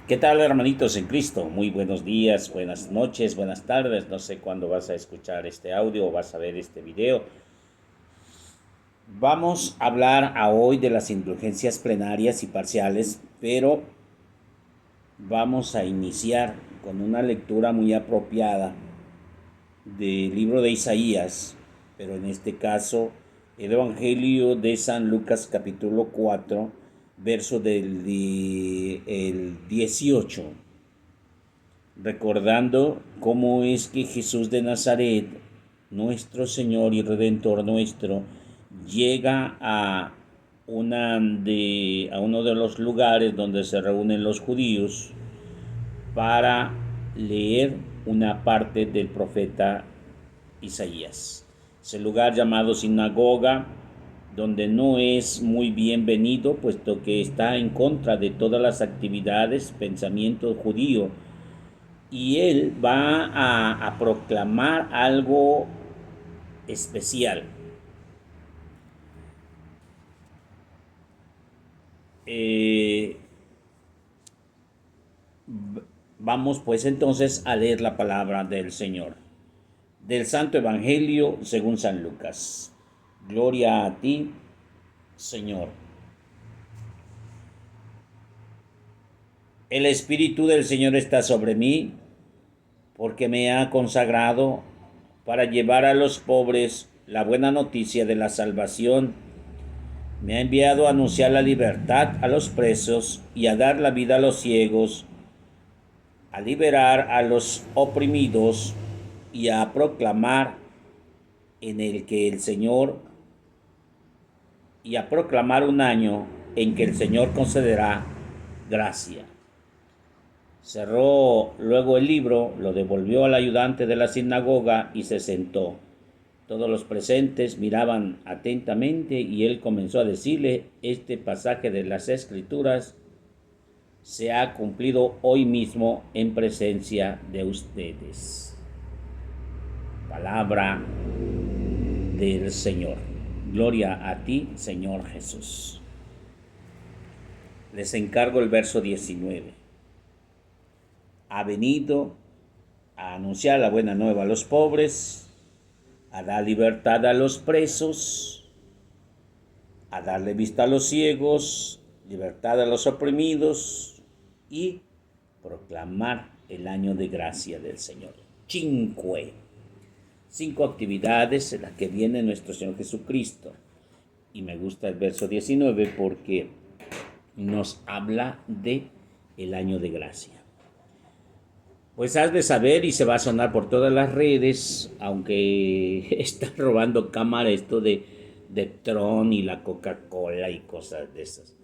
¿Qué tal, hermanitos en Cristo? Muy buenos días, buenas noches, buenas tardes. No sé cuándo vas a escuchar este audio o vas a ver este video. Vamos a hablar hoy de las indulgencias plenarias y parciales, pero vamos a iniciar con una lectura muy apropiada del libro de Isaías, pero en este caso el Evangelio de San Lucas capítulo 4, verso el 18, recordando cómo es que Jesús de Nazaret, nuestro Señor y Redentor nuestro, llega a uno de los lugares donde se reúnen los judíos para leer una parte del profeta Isaías. Ese lugar llamado sinagoga, donde no es muy bienvenido, puesto que está en contra de todas las actividades, pensamiento judío, y él va a proclamar algo especial. Eh, Vamos pues entonces a leer la palabra del Señor. Del Santo Evangelio según San Lucas. Gloria a ti, Señor. El Espíritu del Señor está sobre mí, porque me ha consagrado para llevar a los pobres la buena noticia de la salvación. Me ha enviado a anunciar la libertad a los presos y a dar la vida a los ciegos, a liberar a los oprimidos y a proclamar en el que el Señor y a proclamar un año en que el Señor concederá gracia. Cerró luego el libro, lo devolvió al ayudante de la sinagoga y se sentó. Todos los presentes miraban atentamente y él comenzó a decirle: este pasaje de las Escrituras se ha cumplido hoy mismo en presencia de ustedes. Palabra del Señor. Gloria a ti, Señor Jesús. Les encargo el verso 19. Ha venido a anunciar la buena nueva a los pobres, a dar libertad a los presos, a darle vista a los ciegos, libertad a los oprimidos y proclamar el año de gracia del Señor. Cinco actividades en las que viene nuestro Señor Jesucristo. Y me gusta el verso 19 porque nos habla de el año de gracia. Pues has de saber, y se va a sonar por todas las redes, aunque está robando cámara esto de Tron y la Coca-Cola y cosas de esas.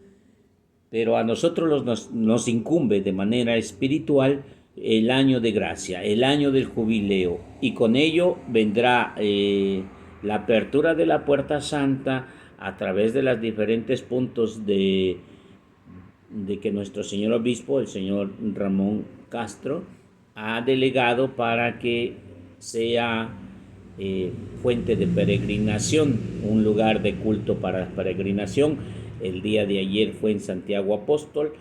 Pero a nosotros nos incumbe de manera espiritual el año de gracia, el año del jubileo, y con ello vendrá la apertura de la Puerta Santa a través de los diferentes puntos de que nuestro señor obispo, el señor Ramón Castro, ha delegado para que sea fuente de peregrinación, un lugar de culto para peregrinación. El día de ayer fue en Santiago Apóstol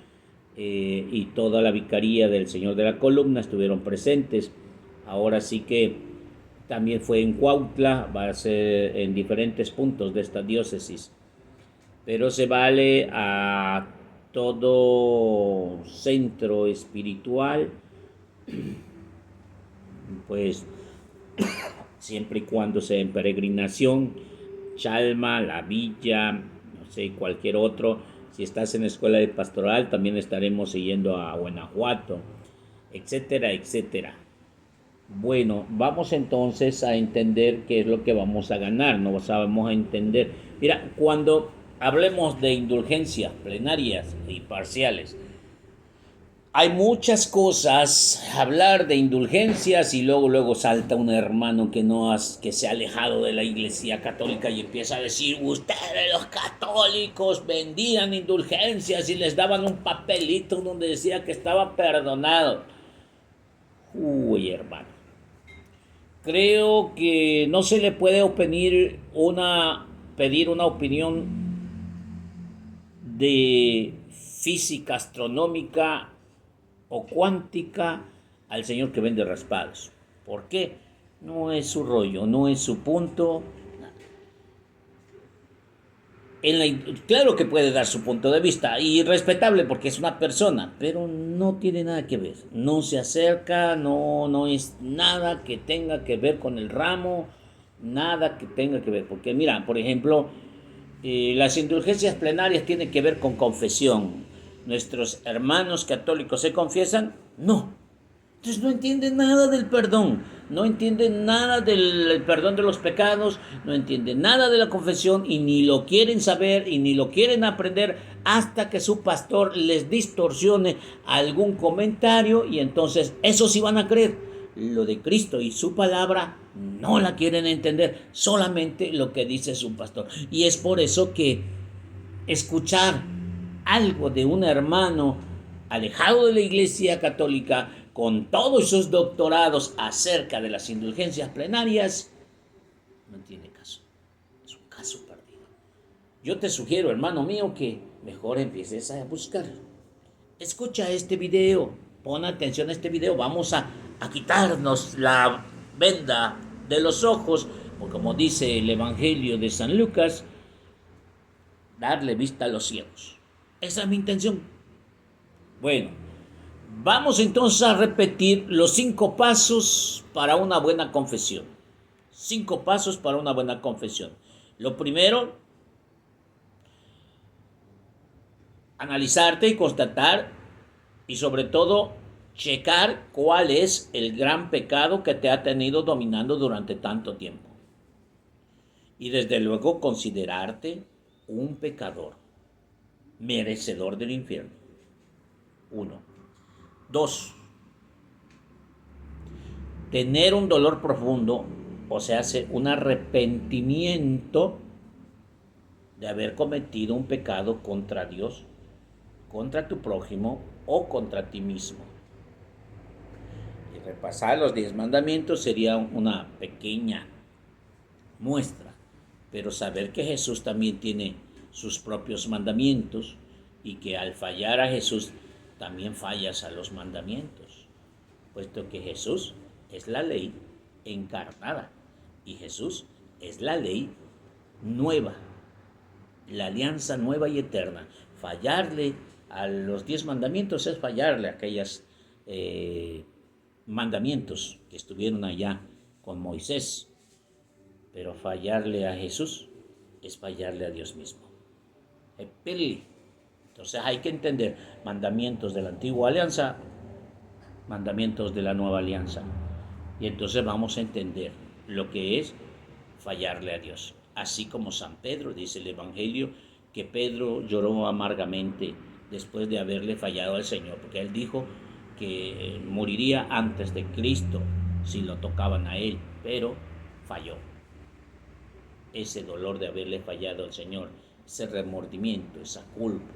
y toda la vicaría del Señor de la Columna estuvieron presentes. Ahora sí que también fue en Cuautla, va a ser en diferentes puntos de esta diócesis, pero se vale a todo centro espiritual, pues siempre y cuando sea en peregrinación, Chalma, La Villa, no sé, cualquier otro. Si estás en la escuela de pastoral, también estaremos siguiendo a Guanajuato, etcétera, etcétera. Bueno, vamos entonces a entender qué es lo que vamos a ganar, no vamos a entender. Mira, cuando hablemos de indulgencias plenarias y parciales, hay muchas cosas, hablar de indulgencias y luego salta un hermano que se ha alejado de la Iglesia Católica y empieza a decir: ustedes los católicos vendían indulgencias y les daban un papelito donde decía que estaba perdonado. Uy, hermano, creo que no se le puede pedir una opinión de física astronómica o cuántica al señor que vende raspados. ¿Por qué? No es su rollo, no es su punto. Claro que puede dar su punto de vista y respetable porque es una persona, pero no tiene nada que ver. No se acerca, no es nada que tenga que ver con el ramo, nada que tenga que ver. Porque mira, por ejemplo, las indulgencias plenarias tienen que ver con confesión. ¿Nuestros hermanos católicos se confiesan? No. Entonces no entienden nada del perdón, no entienden nada del perdón de los pecados, no entienden nada de la confesión y ni lo quieren saber y ni lo quieren aprender hasta que su pastor les distorsione algún comentario y entonces eso sí van a creer. Lo de Cristo y su palabra no la quieren entender, solamente lo que dice su pastor. Y es por eso que escuchar algo de un hermano alejado de la Iglesia Católica con todos sus doctorados acerca de las indulgencias plenarias, no tiene caso. Es un caso perdido. Yo te sugiero, hermano mío, que mejor empieces a buscar. Escucha este video, pon atención a este video, vamos a quitarnos la venda de los ojos, porque como dice el Evangelio de San Lucas, darle vista a los ciegos. Esa es mi intención. Bueno, vamos entonces a repetir los 5 pasos para una buena confesión. 5 pasos para una buena confesión. Lo primero, analizarte y constatar y sobre todo checar cuál es el gran pecado que te ha tenido dominando durante tanto tiempo. Y desde luego considerarte un pecador, merecedor del infierno. 1. 2. Tener un dolor profundo, o sea, un arrepentimiento de haber cometido un pecado contra Dios, contra tu prójimo o contra ti mismo. Y repasar los 10 mandamientos sería una pequeña muestra, pero saber que Jesús también tiene sus propios mandamientos y que al fallar a Jesús también fallas a los mandamientos, puesto que Jesús es la ley encarnada y Jesús es la ley nueva, la alianza nueva y eterna. Fallarle a los 10 mandamientos es fallarle a aquellos mandamientos que estuvieron allá con Moisés, pero fallarle a Jesús es fallarle a Dios mismo. Entonces hay que entender mandamientos de la antigua alianza, mandamientos de la nueva alianza. Y entonces vamos a entender lo que es fallarle a Dios. Así como San Pedro, dice el Evangelio, que Pedro lloró amargamente después de haberle fallado al Señor, porque él dijo que moriría antes de Cristo si lo tocaban a él, pero falló. Ese dolor de haberle fallado al Señor, ese remordimiento, esa culpa,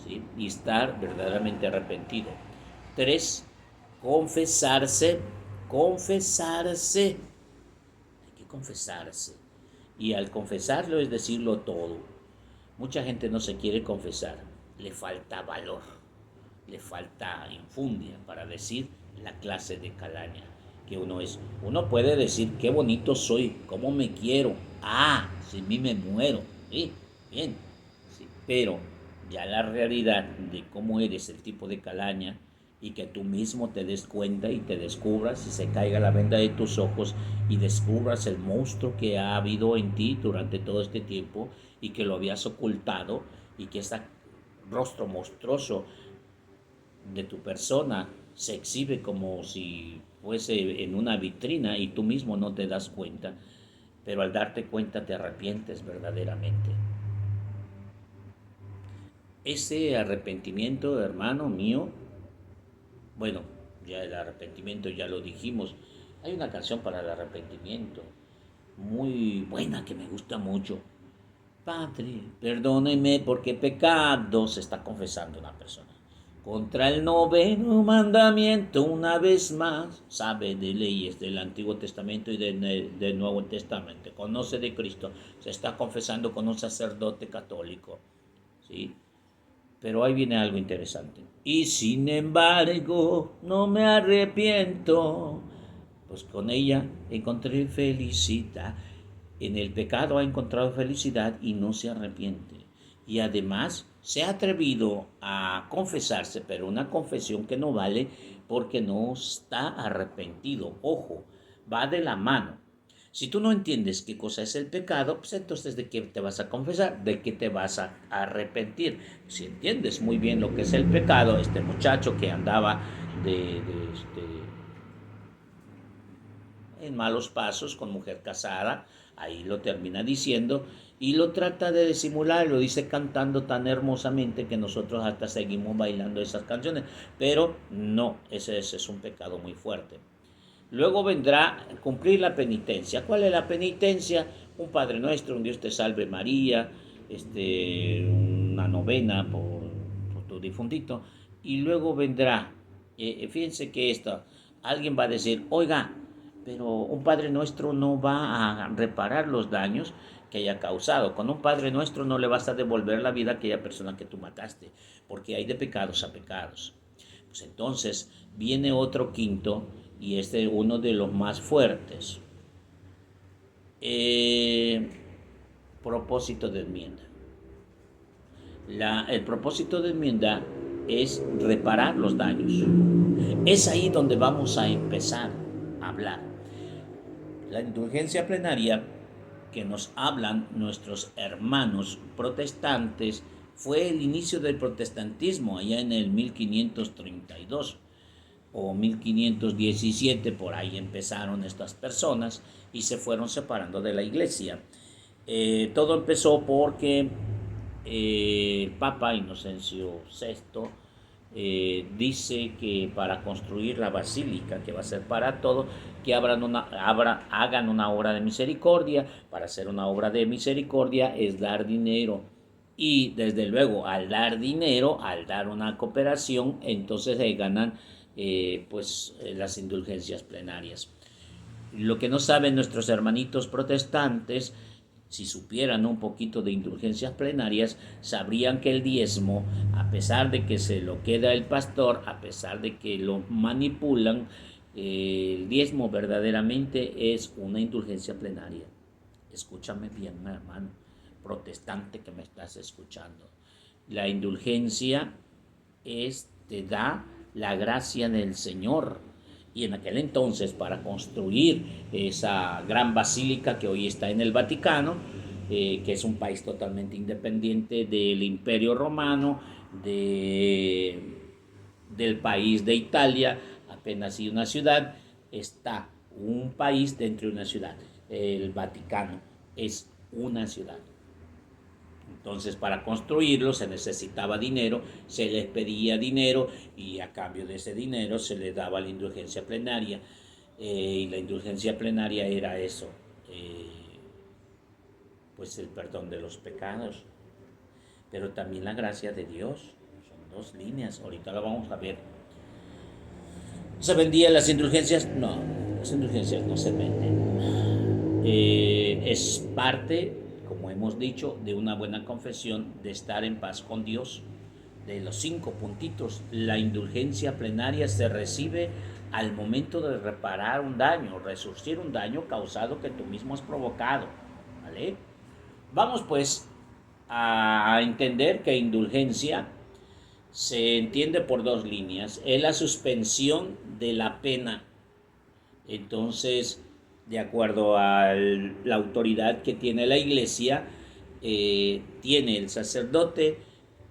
¿sí? Y estar verdaderamente arrepentido. 3. Confesarse. Hay que confesarse. Y al confesarlo es decirlo todo. Mucha gente no se quiere confesar. Le falta valor. Le falta infundia para decir la clase de calaña que uno es. Uno puede decir qué bonito soy, cómo me quiero. Sin mí me muero. Sí, bien. Sí, pero ya la realidad de cómo eres el tipo de calaña y que tú mismo te des cuenta y te descubras y se caiga la venda de tus ojos y descubras el monstruo que ha habido en ti durante todo este tiempo y que lo habías ocultado y que ese rostro monstruoso de tu persona se exhibe como si fuese en una vitrina y tú mismo no te das cuenta, pero al darte cuenta te arrepientes verdaderamente. Ese arrepentimiento, hermano mío, bueno, ya el arrepentimiento ya lo dijimos. Hay una canción para el arrepentimiento muy buena que me gusta mucho. Padre, perdóneme porque pecado, se está confesando una persona. Contra el 9º mandamiento, una vez más, sabe de leyes del Antiguo Testamento y del Nuevo Testamento, conoce de Cristo, se está confesando con un sacerdote católico, ¿sí? Pero ahí viene algo interesante. Y sin embargo, no me arrepiento, pues con ella encontré felicidad. En el pecado ha encontrado felicidad y no se arrepiente. Y además se ha atrevido a confesarse, pero una confesión que no vale porque no está arrepentido. Ojo, va de la mano. Si tú no entiendes qué cosa es el pecado, pues entonces ¿de qué te vas a confesar? ¿De qué te vas a arrepentir? Si entiendes muy bien lo que es el pecado, este muchacho que andaba en malos pasos con mujer casada, ahí lo termina diciendo y lo trata de disimular, lo dice cantando tan hermosamente que nosotros hasta seguimos bailando esas canciones, pero no, ese es un pecado muy fuerte. Luego vendrá cumplir la penitencia. ¿Cuál es la penitencia? Un Padre Nuestro, un Dios te salve María, una novena por tu difuntito. Y luego vendrá, fíjense que esto, alguien va a decir, oiga, pero un Padre Nuestro no va a reparar los daños que haya causado. Con un Padre Nuestro no le vas a devolver la vida a aquella persona que tú mataste, porque hay de pecados a pecados. Pues entonces viene otro quinto, y este es uno de los más fuertes. Propósito de enmienda. El propósito de enmienda es reparar los daños. Es ahí donde vamos a empezar a hablar. La indulgencia plenaria que nos hablan nuestros hermanos protestantes fue el inicio del protestantismo allá en el 1532 o 1517, por ahí empezaron estas personas y se fueron separando de la iglesia. Todo empezó porque el Papa Inocencio VI dice que para construir la basílica, que va a ser para todo, que hagan una obra de misericordia. Para hacer una obra de misericordia es dar dinero. Y desde luego, al dar dinero, al dar una cooperación, entonces se ganan las indulgencias plenarias. Lo que no saben nuestros hermanitos protestantes, si supieran un poquito de indulgencias plenarias, sabrían que el diezmo, a pesar de que se lo queda el pastor, a pesar de que lo manipulan, el diezmo verdaderamente es una indulgencia plenaria. Escúchame bien, hermano protestante que me estás escuchando. La indulgencia te da la gracia del Señor. Y en aquel entonces, para construir esa gran basílica que hoy está en el Vaticano, que es un país totalmente independiente del Imperio Romano, del país de Italia, apenas y una ciudad, está un país dentro de una ciudad. El Vaticano es una ciudad. Entonces, para construirlo se necesitaba dinero, se les pedía dinero y a cambio de ese dinero se les daba la indulgencia plenaria. Y la indulgencia plenaria era eso, pues el perdón de los pecados, pero también la gracia de Dios. Son dos líneas, ahorita lo vamos a ver. ¿Se vendían las indulgencias? No, las indulgencias no se venden. Es parte, como hemos dicho, de una buena confesión, de estar en paz con Dios. De los 5 puntitos, la indulgencia plenaria se recibe al momento de reparar un daño, resurgir un daño causado que tú mismo has provocado. ¿Vale? Vamos pues a entender que indulgencia se entiende por dos líneas. Es la suspensión de la pena. Entonces, de acuerdo a la autoridad que tiene la iglesia, tiene el sacerdote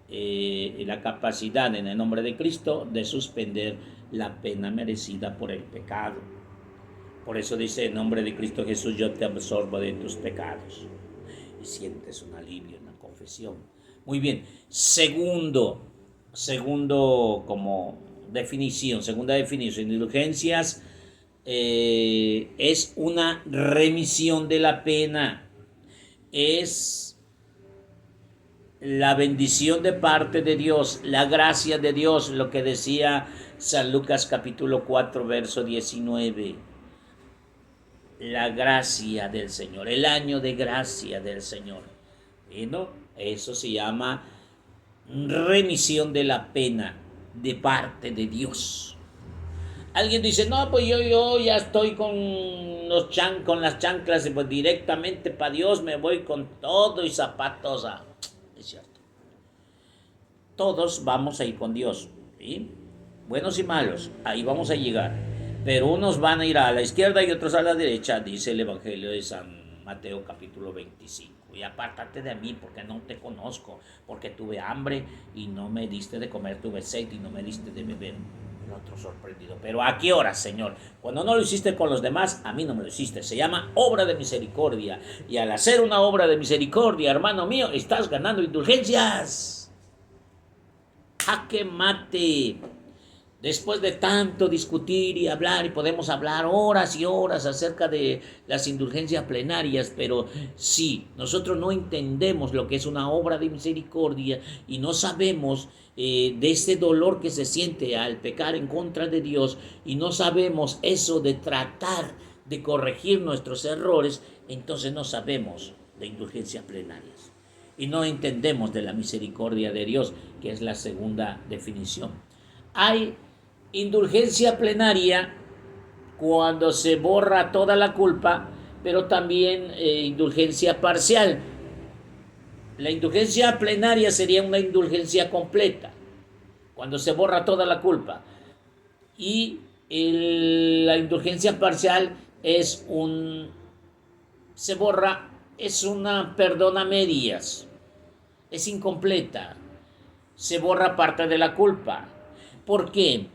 la capacidad en el nombre de Cristo de suspender la pena merecida por el pecado. Por eso dice, en nombre de Cristo Jesús yo te absorbo de tus pecados. Y sientes un alivio en la confesión. Muy bien. Segundo como definición, segunda definición, indulgencias es una remisión de la pena, es la bendición de parte de Dios, la gracia de Dios, lo que decía San Lucas capítulo 4 verso 19. La gracia del Señor, el año de gracia del Señor. Bueno, eso se llama remisión de la pena de parte de Dios. Alguien dice, no, pues yo ya estoy con las chanclas y pues directamente para Dios me voy con todo y zapatos. Es cierto. Todos vamos a ir con Dios, ¿sí? Buenos y malos, ahí vamos a llegar. Pero unos van a ir a la izquierda y otros a la derecha, dice el Evangelio de San Mateo capítulo 25. Y apártate de mí porque no te conozco, porque tuve hambre y no me diste de comer, tuve sed y no me diste de beber. El otro sorprendido, pero ¿a qué hora, Señor? Cuando no lo hiciste con los demás, a mí no me lo hiciste. Se llama obra de misericordia. Y al hacer una obra de misericordia, hermano mío, estás ganando indulgencias. Jaque mate. Después de tanto discutir y hablar, y podemos hablar horas y horas acerca de las indulgencias plenarias, pero si nosotros no entendemos lo que es una obra de misericordia y no sabemos de ese dolor que se siente al pecar en contra de Dios, y no sabemos eso de tratar de corregir nuestros errores, entonces no sabemos de indulgencias plenarias y no entendemos de la misericordia de Dios, que es la segunda definición. Hay indulgencia plenaria cuando se borra toda la culpa, pero también indulgencia parcial. La indulgencia plenaria sería una indulgencia completa, cuando se borra toda la culpa. Y la indulgencia parcial es se borra, es una perdón a medias, es incompleta, se borra parte de la culpa. ¿Por qué?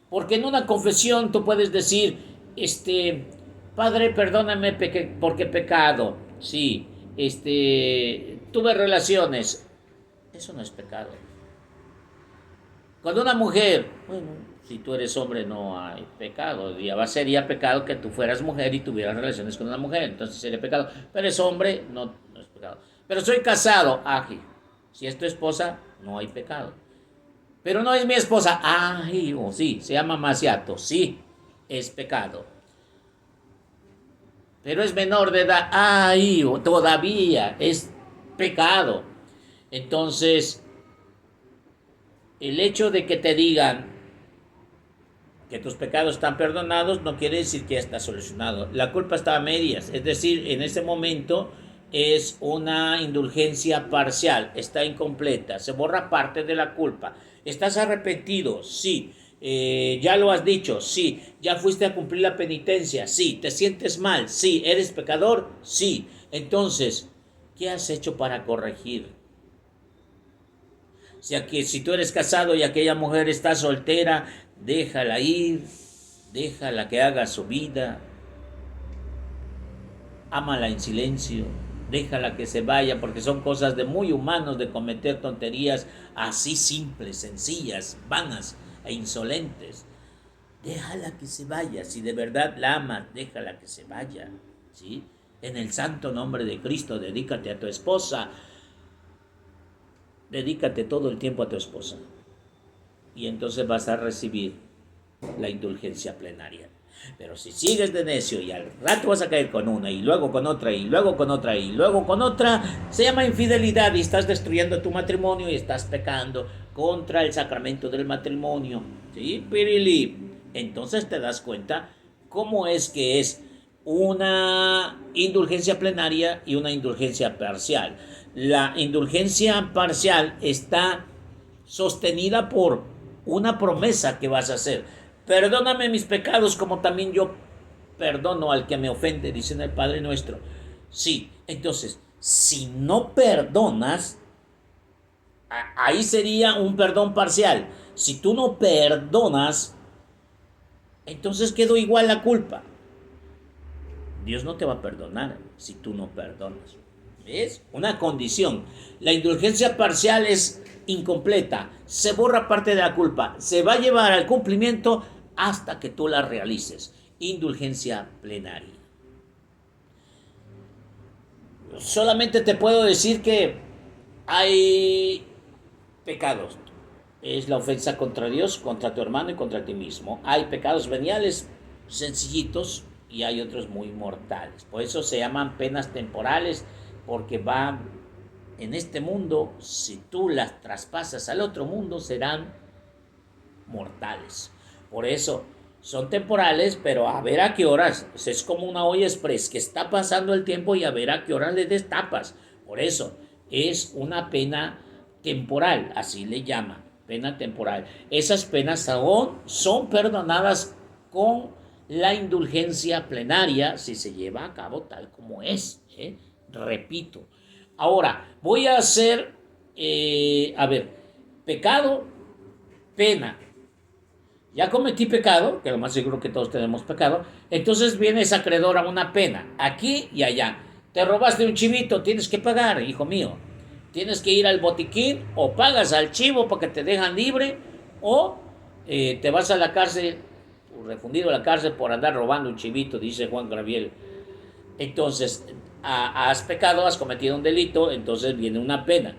Porque en una confesión tú puedes decir, Padre, perdóname porque he pecado. Sí, tuve relaciones. Eso no es pecado. Cuando una mujer, bueno, si tú eres hombre no hay pecado. Sería pecado que tú fueras mujer y tuvieras relaciones con una mujer. Entonces sería pecado. Pero es hombre, no es pecado. Pero soy casado. Si es tu esposa, no hay pecado. Pero no es mi esposa. Sí, se llama maciato. Sí, es pecado. Pero es menor de edad. Todavía es pecado. Entonces, el hecho de que te digan que tus pecados están perdonados no quiere decir que ya está solucionado. La culpa está a medias. Es decir, en ese momento es una indulgencia parcial. Está incompleta. Se borra parte de la culpa. ¿Estás arrepentido? Sí. ¿Ya lo has dicho? Sí. ¿Ya fuiste a cumplir la penitencia? Sí. ¿Te sientes mal? Sí. ¿Eres pecador? Sí. Entonces, ¿qué has hecho para corregir? Si tú eres casado y aquella mujer está soltera, déjala ir, déjala que haga su vida, ámala en silencio, déjala que se vaya, porque son cosas de muy humanos de cometer tonterías así simples, sencillas, vanas e insolentes. Déjala que se vaya, si de verdad la amas, déjala que se vaya, ¿sí? En el santo nombre de Cristo, dedícate a tu esposa, dedícate todo el tiempo a tu esposa, y entonces vas a recibir la indulgencia plenaria. Pero si sigues de necio y al rato vas a caer con una y luego con otra y luego con otra y luego con otra, se llama infidelidad y estás destruyendo tu matrimonio y estás pecando contra el sacramento del matrimonio. ¿Sí, Pirili? Entonces te das cuenta cómo es que es una indulgencia plenaria y una indulgencia parcial. La indulgencia parcial está sostenida por una promesa que vas a hacer. Perdóname mis pecados como también yo perdono al que me ofende, dice en el Padre Nuestro. Sí, entonces, si no perdonas, ahí sería un perdón parcial. Si tú no perdonas, entonces quedó igual la culpa. Dios no te va a perdonar si tú no perdonas. ¿Ves? Una condición. La indulgencia parcial es incompleta. Se borra parte de la culpa. Se va a llevar al cumplimiento hasta que tú la realices. Indulgencia plenaria. Solamente te puedo decir que hay pecados. Es la ofensa contra Dios, contra tu hermano y contra ti mismo. Hay pecados veniales sencillitos y hay otros muy mortales. Por eso se llaman penas temporales, porque va en este mundo, si tú las traspasas al otro mundo, serán mortales. Por eso son temporales, pero a ver a qué horas. Es como una olla express que está pasando el tiempo y a ver a qué horas le destapas. Por eso es una pena temporal, así le llama, pena temporal. Esas penas son perdonadas con la indulgencia plenaria si se lleva a cabo tal como es. Repito. Ahora, voy a hacer, pecado, pena. Ya cometí pecado, que lo más seguro que todos tenemos pecado, entonces vienes acreedor a una pena, aquí y allá. Te robaste un chivito, tienes que pagar, hijo mío. Tienes que ir al botiquín o pagas al chivo porque te dejan libre o te vas a la cárcel, refundido a la cárcel por andar robando un chivito, dice Juan Gabriel. Entonces, has pecado, has cometido un delito, entonces viene una pena.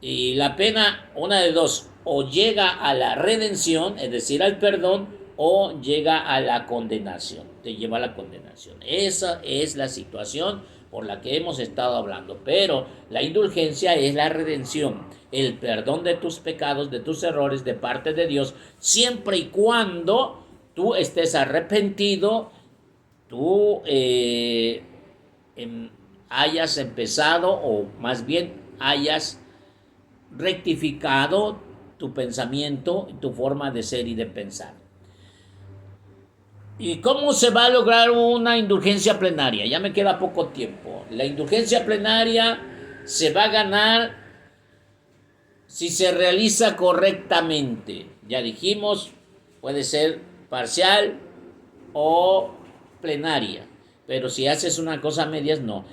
Y la pena, una de dos, o llega a la redención, es decir, al perdón, o llega a la condenación, te lleva a la condenación. Esa es la situación por la que hemos estado hablando. Pero la indulgencia es la redención, el perdón de tus pecados, de tus errores, de parte de Dios, siempre y cuando tú estés arrepentido, tú hayas empezado, o más bien hayas rectificado tu pensamiento, tu forma de ser y de pensar. ¿Y cómo se va a lograr una indulgencia plenaria? Ya me queda poco tiempo. La indulgencia plenaria se va a ganar si se realiza correctamente. Ya dijimos, puede ser parcial o plenaria, pero si haces una cosa a medias, no.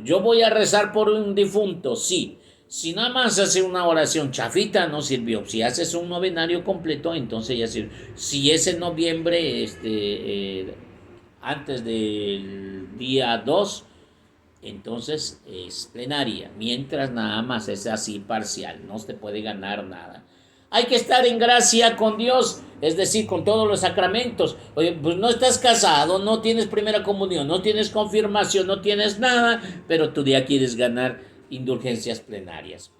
Yo voy a rezar por un difunto, sí. Si nada más haces una oración chafita, no sirvió. Si haces un novenario completo, entonces ya sirve. Si es en noviembre, antes del día 2, entonces es plenaria. Mientras nada más es así parcial, no se puede ganar nada. Hay que estar en gracia con Dios, es decir, con todos los sacramentos. Oye, pues no estás casado, no tienes primera comunión, no tienes confirmación, no tienes nada, pero tú ya quieres ganar indulgencias plenarias.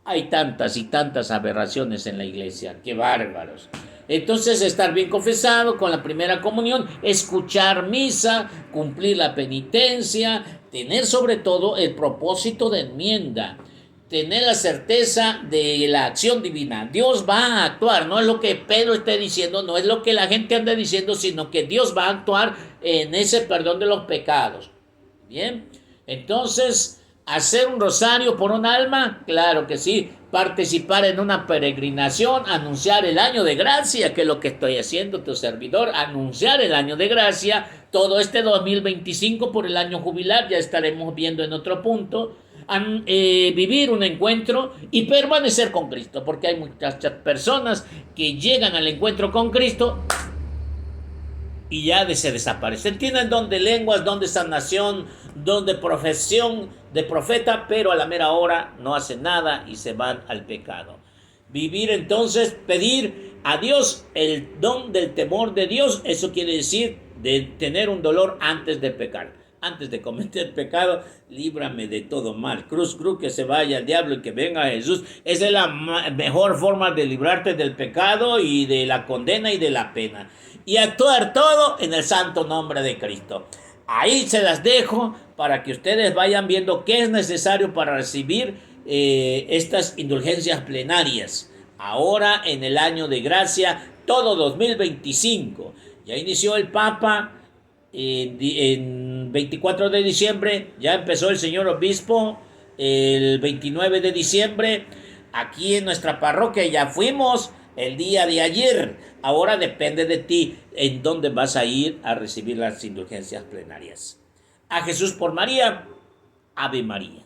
Hay tantas y tantas aberraciones en la iglesia, qué bárbaros. Entonces, estar bien confesado con la primera comunión, escuchar misa, cumplir la penitencia, tener sobre todo el propósito de enmienda, tener la certeza de la acción divina. Dios va a actuar, no es lo que Pedro esté diciendo, no es lo que la gente anda diciendo, sino que Dios va a actuar en ese perdón de los pecados. Bien, entonces, ¿hacer un rosario por un alma? Claro que sí. Participar en una peregrinación, anunciar el año de gracia, que es lo que estoy haciendo, tu servidor, anunciar el año de gracia, todo este 2025 por el año jubilar, ya estaremos viendo en otro punto. Vivir un encuentro y permanecer con Cristo, porque hay muchas personas que llegan al encuentro con Cristo y ya se desaparecen. Tienen don de lenguas, don de sanación, don de profesión de profeta, pero a la mera hora no hacen nada y se van al pecado. Vivir entonces, pedir a Dios el don del temor de Dios, eso quiere decir de tener un dolor antes de pecar. Antes de cometer pecado, líbrame de todo mal. Cruz, que se vaya el diablo y que venga Jesús. Esa es la mejor forma de librarte del pecado y de la condena y de la pena. Y actuar todo en el santo nombre de Cristo. Ahí se las dejo para que ustedes vayan viendo qué es necesario para recibir estas indulgencias plenarias. Ahora en el año de gracia, todo 2025. Ya inició el Papa en 24 de diciembre, ya empezó el señor obispo el 29 de diciembre. Aquí en nuestra parroquia ya fuimos el día de ayer. Ahora depende de ti en dónde vas a ir a recibir las indulgencias plenarias. A Jesús por María, Ave María.